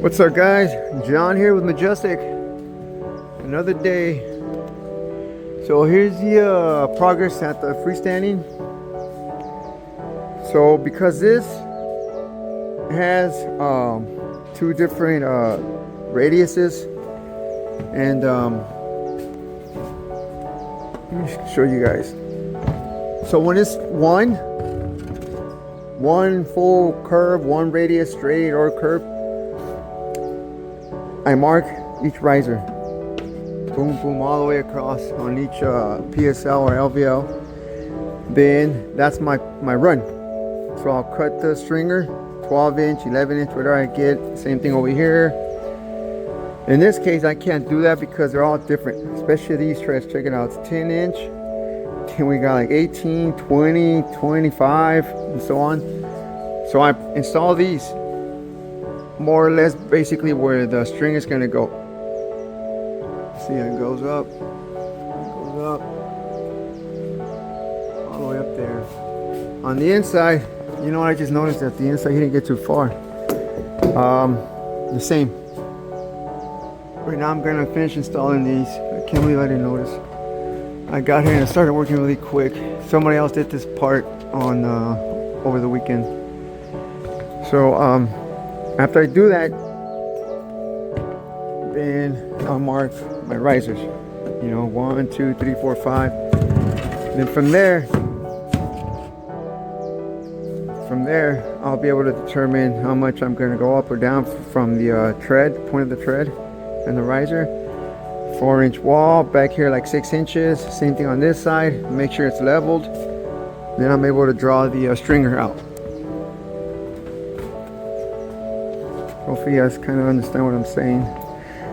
What's up, guys? John here with Majestic. Another day. So here's the progress at the freestanding. So because this has two different radiuses, and let me show you guys. So when it's one full curve, one radius, straight or curve, I mark each riser. Boom, boom, all the way across on each PSL or LVL. Then that's my run. So I'll cut the stringer, 12 inch, 11 inch, whatever I get. Same thing over here. In this case, I can't do that because they're all different, especially these treads. Check it out, it's 10 inch. Then we got like 18, 20, 25, and so on. So I install these more or less basically where the string is going to go. See, it goes up, all the way up there. On the inside, you know what I just noticed? That the inside he didn't get too far. The same. Right now I'm going to finish installing these. I can't believe I didn't notice. I got here and it started working really quick. Somebody else did this part on over the weekend. So after I do that, then I'll mark my risers. You know, 1, 2, 3, 4, 5. Then from there I'll be able to determine how much I'm going to go up or down from the tread, point of the tread and the riser. 4-inch wall back here, like 6 inches. Same thing on this side. Make sure it's leveled. Then I'm able to draw the stringer out. Hopefully you guys kind of understand what I'm saying.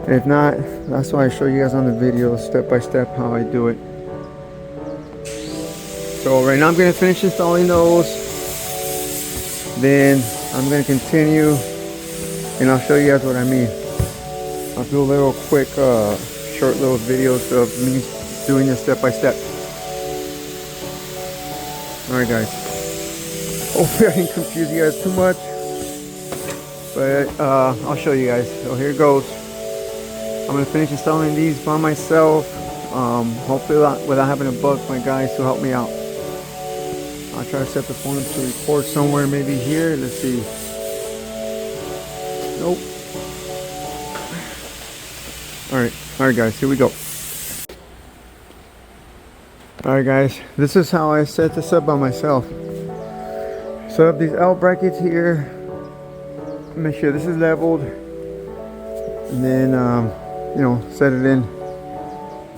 And if not, that's why I show you guys on the video step by step how I do it. So right now I'm going to finish installing those. Then I'm going to continue and I'll show you guys what I mean. I'll do a little quick short little videos of me doing this step by step. Alright guys, hopefully I didn't confuse you guys too much, but I'll show you guys. So here it goes. I'm going to finish installing these by myself, hopefully without having to bug my guys to help me out. I'll try to set the phone up to record somewhere, maybe here. Let's see. Nope. Alright guys, here we go. Alright guys, this is how I set this up by myself. Set up these L brackets here. Make sure this is leveled. And then, you know, set it in.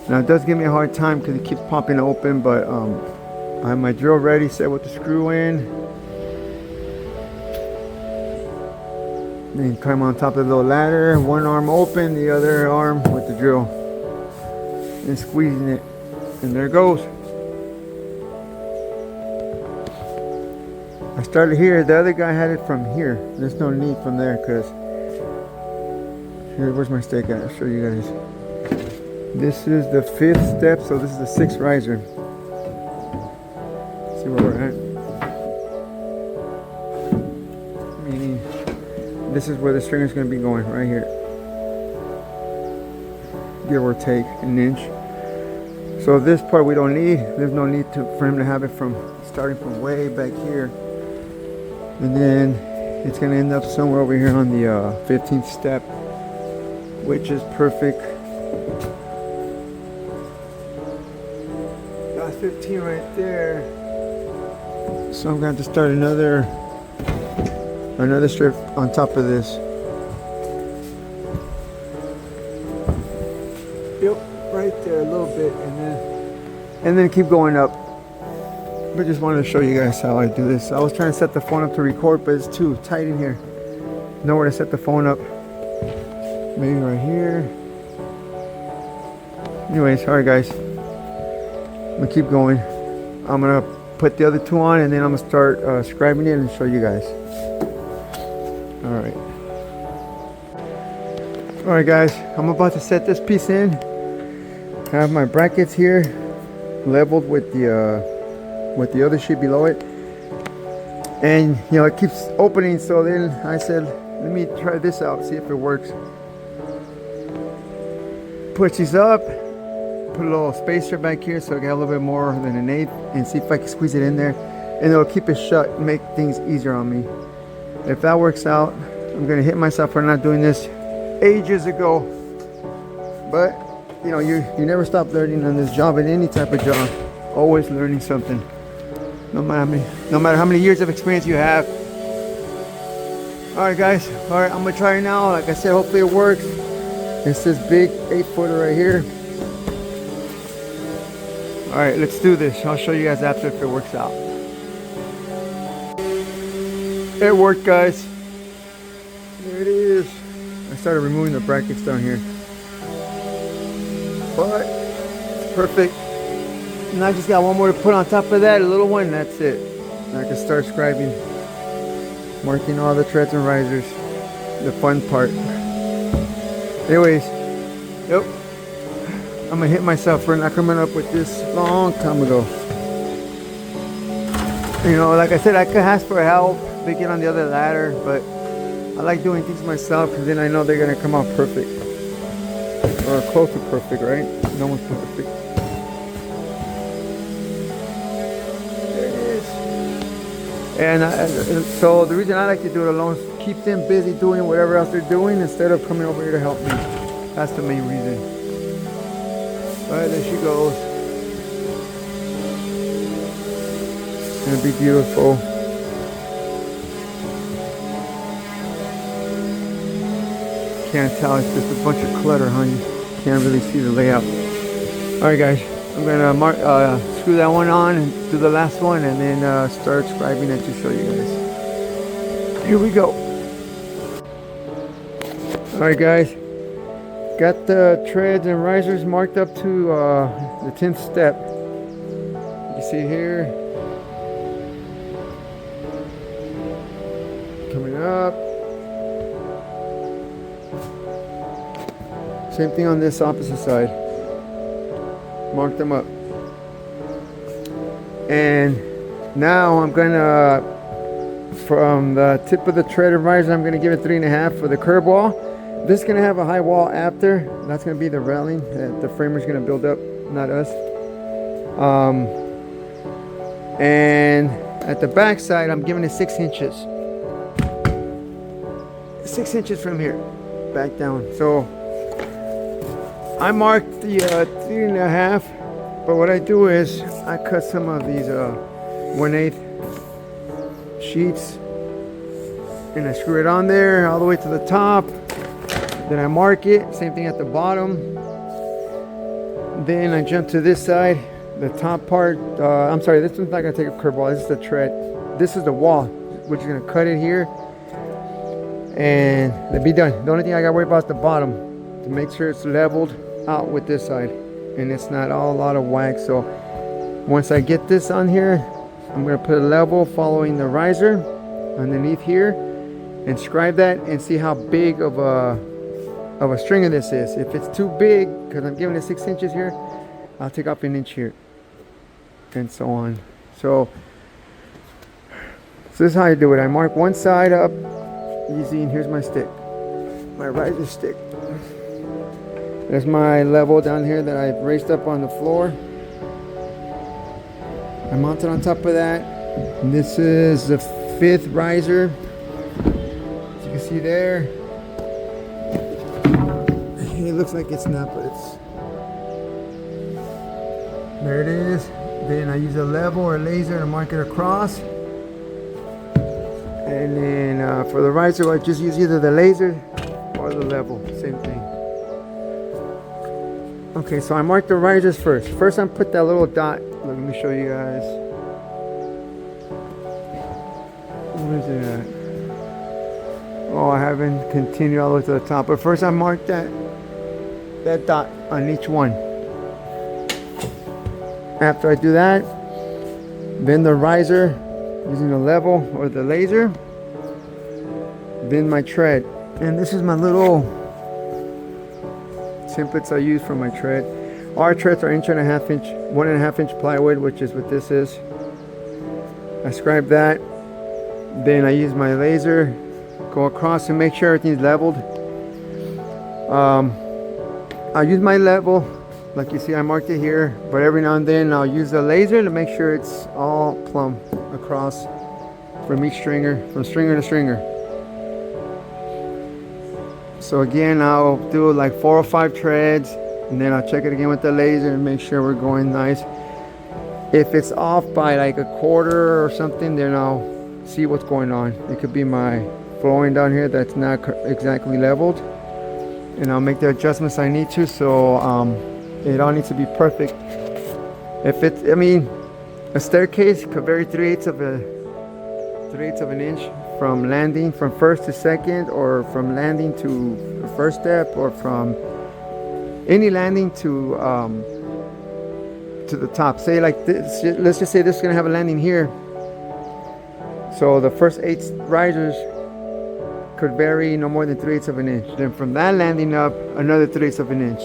Now it does give me a hard time because it keeps popping open, but I have my drill ready, set with the screw in. Then climb on top of the little ladder, one arm open, the other arm with the drill, and squeezing it, and there it goes. I started here. The other guy had it from here. There's no need from there because here, where's my stake at? I'll show you guys. This is the 5th step, so this is the 6th riser. See where we're at. Meaning this is where the stringer is going to be going, right here, give or take an inch. So this part we don't need. There's no need for him to have it from starting from way back here, and then it's going to end up somewhere over here on the 15th step, which is perfect. Got 15 right there. So I'm going to have to start another strip on top of this. Yep, right there a little bit, and then keep going up. But just wanted to show you guys how I do this. I was trying to set the phone up to record, but it's too tight in here. Nowhere to set the phone up. Maybe right here. Anyways, alright guys, I'm gonna keep going. I'm gonna put the other two on, and then I'm gonna start scribing it and show you guys. Alright guys, I'm about to set this piece in. I have my brackets here leveled with the other sheet below it, and you know it keeps opening. So then I said, Let me try this out, see if it works. Push these up, put a little spacer back here so I get a little bit more than an eighth, and see if I can squeeze it in there, and it'll keep it shut and make things easier on me. If that works out, I'm gonna hit myself for not doing this ages ago. But you know, you never stop learning on this job, in any type of job. Always learning something. No matter how many years of experience you have. Alright guys, alright, I'm gonna try it now. Like I said, hopefully it works. It's this big 8-footer right here. Alright, let's do this. I'll show you guys after if it works out. It worked, guys. There it is. I started removing the brackets down here. But it's perfect. And I just got one more to put on top of that, a little one, and that's it. And I can start scribing. Marking all the treads and risers. The fun part. Anyways, yep. I'm gonna hit myself for not coming up with this long time ago. You know, like I said, I could ask for help, they get on the other ladder, but I like doing things myself because then I know they're gonna come out perfect. Or close to perfect, right? No one's perfect. There it is. And so the reason I like to do it alone is keep them busy doing whatever else they're doing instead of coming over here to help me. That's the main reason. Alright, there she goes. It's gonna be beautiful. Can't tell, it's just a bunch of clutter, honey. Can't really see the layout. Alright guys, I'm gonna screw that one on and do the last one, and then start scribing it to show you guys. Here we go. Alright guys, got the treads and risers marked up to the 10th step. You see here, coming up. Same thing on this opposite side. Mark them up. And now I'm gonna, from the tip of the tread and riser, I'm gonna give it 3.5 for the curb wall. This is gonna have a high wall after. That's gonna be the railing that the framer's gonna build up, not us. And at the back side, I'm giving it 6 inches. 6 inches from here, back down. So I marked the 3.5, but what I do is I cut some of these 1/8 sheets and I screw it on there all the way to the top. Then I mark it, same thing at the bottom. Then I jump to this side, the top part. I'm sorry, this one's not gonna take a curb wall. This is the tread. This is the wall. We're just gonna cut it here, and it'll be done. The only thing I gotta worry about is the bottom, to make sure it's leveled out with this side, and it's not all a lot of wax. So once I get this on here, I'm gonna put a level following the riser underneath here, and scribe that and see how big of a stringer this is. If it's too big, because I'm giving it 6 inches here, I'll take off 1 inch here, and so on. So this is how I do it. I mark one side up easy, and here's my stick, my riser stick. There's my level down here that I've raised up on the floor. I mounted on top of that. And this is the 5th riser. As you can see there. It looks like it's not, but it's... There it is. Then I use a level or a laser to mark it across. And then for the riser, I just use either the laser or the level. Same thing. Okay, so I marked the risers first. First I put that little dot. Look, let me show you guys. Where is it at? Oh, I haven't continued all the way to the top. But first I marked that dot on each one. After I do that, then the riser using the level or the laser. Then my tread. And this is my little templates I use for my tread. Our treads are 1.5 inch plywood, which is what this is. I scribe that. Then I use my laser go across and make sure everything's leveled. I'll use my level, like you see I marked it here, but every now and then I'll use the laser to make sure it's all plumb across from each stringer, from stringer to stringer. So again, I'll do like 4 or 5 treads, and then I'll check it again with the laser and make sure we're going nice. If it's off by like a quarter or something, then I'll see what's going on. It could be my flooring down here that's not exactly leveled, and I'll make the adjustments I need to. So it all needs to be perfect. If it's, I mean, a staircase could vary 3/8 of an inch from landing from first to second, or from landing to the first step, or from any landing to the top. Say like this, let's just say this is gonna have a landing here. So the first 8 risers could vary no more than 3/8 of an inch. Then from that landing up, another 3/8 of an inch.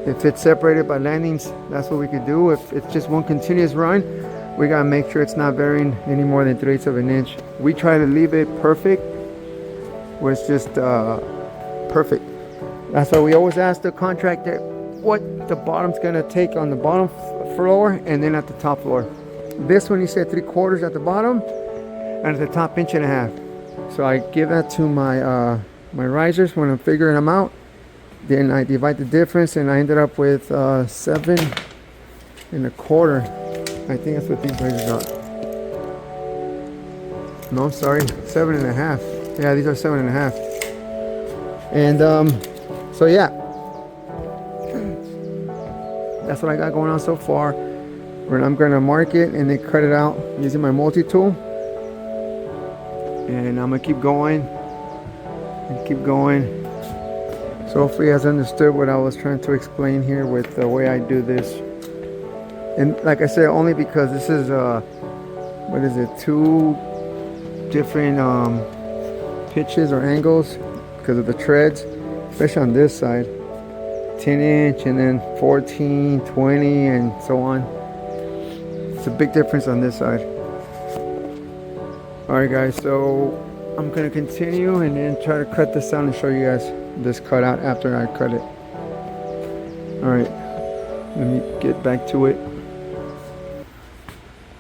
If it's separated by landings, that's what we could do. If it's just one continuous run, we gotta make sure it's not varying any more than 3/8 of an inch. We try to leave it perfect, where it's just perfect. That's why we always ask the contractor what the bottom's gonna take on the bottom floor and then at the top floor. This one he said 3/4 at the bottom and at the top 1.5 inches. So I give that to my my risers when I'm figuring them out. Then I divide the difference, and I ended up with 7.25. I think that's what these risers are. No, I'm sorry, 7.5. Yeah, these are 7.5. And so yeah, that's what I got going on so far. And I'm gonna mark it and then cut it out using my multi-tool. And I'm gonna keep going and keep going. So hopefully you guys understood what I was trying to explain here with the way I do this. And like I said, only because this is what is it, 2 different pitches or angles because of the treads, especially on this side. 10-inch and then 14, 20, and so on. It's a big difference on this side. Alright guys, so I'm gonna continue and then try to cut this out and show you guys this cut out after I cut it. Alright, let me get back to it.